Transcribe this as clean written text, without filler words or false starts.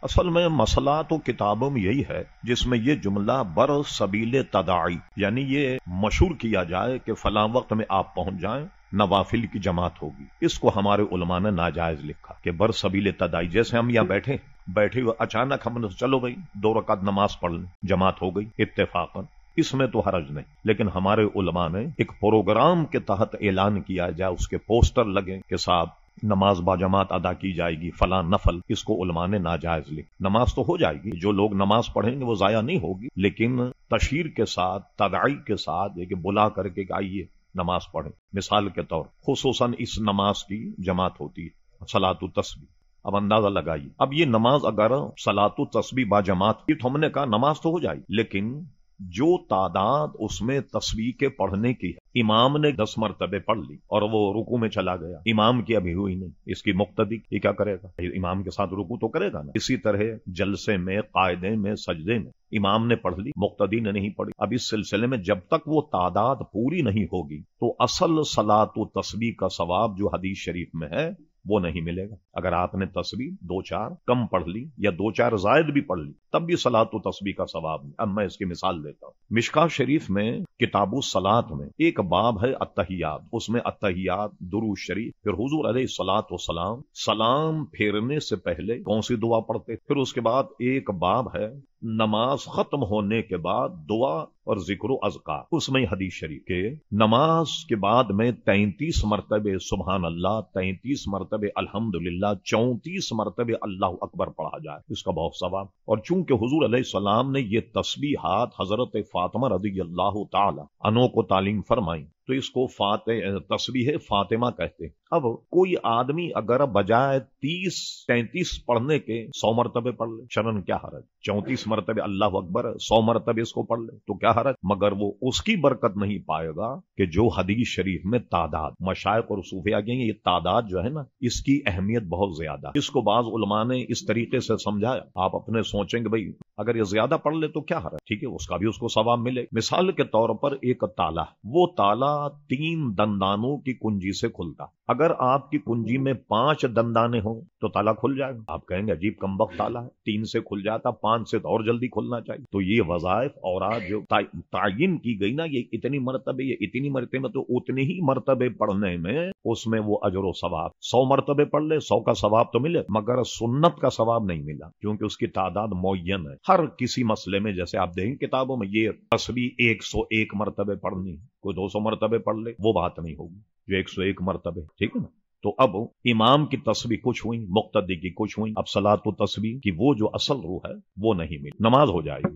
اصل میں مسئلہ تو کتابوں میں یہی ہے جس میں یہ جملہ بر سبیل تداعی، یعنی یہ مشہور کیا جائے کہ فلاں وقت میں آپ پہنچ جائیں نوافل کی جماعت ہوگی۔ اس کو ہمارے علماء نے ناجائز لکھا کہ بر سبیل تداعی، جیسے ہم یہاں بیٹھے ہوئے اچانک ہم نے چلو بھائی 2 رکعت نماز پڑھ لیں، جماعت ہو گئی اتفاقاً، اس میں تو حرج نہیں، لیکن ہمارے علماء نے ایک پروگرام کے تحت اعلان کیا جائے، اس کے پوسٹر لگے کہ صاحب نماز با جماعت ادا کی جائے گی فلاں نفل، اس کو علماء نے ناجائز لکھا۔ نماز تو ہو جائے گی، جو لوگ نماز پڑھیں گے وہ ضائع نہیں ہوگی، لیکن تشہیر کے ساتھ تداعی کے ساتھ یہ کہ بلا کر کے کہ آئیے نماز پڑھیں، مثال کے طور خصوصاً اس نماز کی جماعت ہوتی ہے صلاۃ التسبیح۔ اب اندازہ لگائیے، اب یہ نماز اگر صلاۃ التسبیح با جماعت کی تو ہم نے کہا نماز تو ہو جائے گی، لیکن جو تعداد اس میں تسبیح کے پڑھنے کی ہے، امام نے 10 مرتبہ پڑھ لی اور وہ رکوع میں چلا گیا، امام کی ابھی ہوئی نہیں، اس کی مقتدی یہ کیا کرے گا؟ امام کے ساتھ رکوع تو کرے گا نا۔ اسی طرح جلسے میں، قاعدے میں، سجدے میں امام نے پڑھ لی، مقتدی نے نہیں پڑھی۔ اب اس سلسلے میں جب تک وہ تعداد پوری نہیں ہوگی تو اصل صلاۃ و تسبیح کا ثواب جو حدیث شریف میں ہے وہ نہیں ملے گا۔ اگر آپ نے تسبیح 2-4 کم پڑھ لی یا 2-4 زائد بھی پڑھ لی تب بھی صلاۃ و تسبیح کا ثواب نہیں۔ اب میں اس کی مثال دیتا ہوں۔ مشکوٰۃ شریف میں کتاب الصلاۃ میں ایک باب ہے التحیات، اس میں التحیات، درود شریف، پھر حضور علیہ الصلاۃ والسلام سلام پھیرنے سے پہلے کون سی دعا پڑھتے، پھر اس کے بعد ایک باب ہے نماز ختم ہونے کے بعد دعا اور ذکر و اذکار۔ اس میں حدیث شریف کے نماز کے بعد میں 33 مرتبہ سبحان اللہ، 33 مرتبہ الحمدللہ، 34 مرتبہ اللہ اکبر پڑھا جائے، اس کا بہت ثواب۔ اور چونکہ حضور علیہ السلام نے یہ تسبیحات حضرت فاطمہ رضی اللہ تعالی عنہ کو تعلیم فرمائی تو اس کو تسبیح فاطمہ کہتے ہیں۔ اب کوئی آدمی اگر بجائے 30-33 پڑھنے کے 100 مرتبہ پڑھ لے، شرن کیا حرج؟ 34 مرتبہ اللہ اکبر، 100 مرتبہ اس کو پڑھ لے تو کیا حرج؟ مگر وہ اس کی برکت نہیں پائے گا کہ جو حدیث شریف میں تعداد، مشائخ اور صوفیاء کہیں یہ تعداد جو ہے نا، اس کی اہمیت بہت زیادہ۔ اس کو بعض علماء نے اس طریقے سے سمجھایا، آپ اپنے سوچیں گے بھئی اگر یہ زیادہ پڑھ لے تو کیا حرج؟ ٹھیک ہے، اس کا بھی اس کو ثواب ملے۔ مثال کے طور پر ایک تالا، وہ تالا 3 دندانوں کی کنجی سے کھلتا، اگر آپ کی کنجی میں 5 دندانے ہوں تو تالا کھل جائے گا۔ آپ کہیں گے عجیب کمبخت تالا ہے، 3 سے کھل جاتا، 5 سے تو اور جلدی کھلنا چاہیے۔ تو یہ وظائف اور جو تعین کی گئی نا، یہ اتنی مرتبہ، یہ اتنی مرتبہ، تو اتنی ہی مرتبہ پڑھنے میں اس میں وہ اجر و ثواب، 100 مرتبہ پڑھ لے 100 کا ثواب تو ملے، مگر سنت کا ثواب نہیں ملا، کیونکہ اس کی تعداد معین ہے۔ ہر کسی مسئلے میں جیسے آپ دیکھیں کتابوں میں یہ تسبیح 101 مرتبہ پڑھنی، کوئی 200 مرتبہ پڑھ لے، وہ بات نہیں ہوگی جو 101 مرتبہ، ٹھیک ہے نا۔ تو اب امام کی تسبیح کچھ ہوئی، مقتدی کی کچھ ہوئی، اب صلاۃ و تسبیح کی وہ جو اصل روح ہے وہ نہیں ملی، نماز ہو جائے گی۔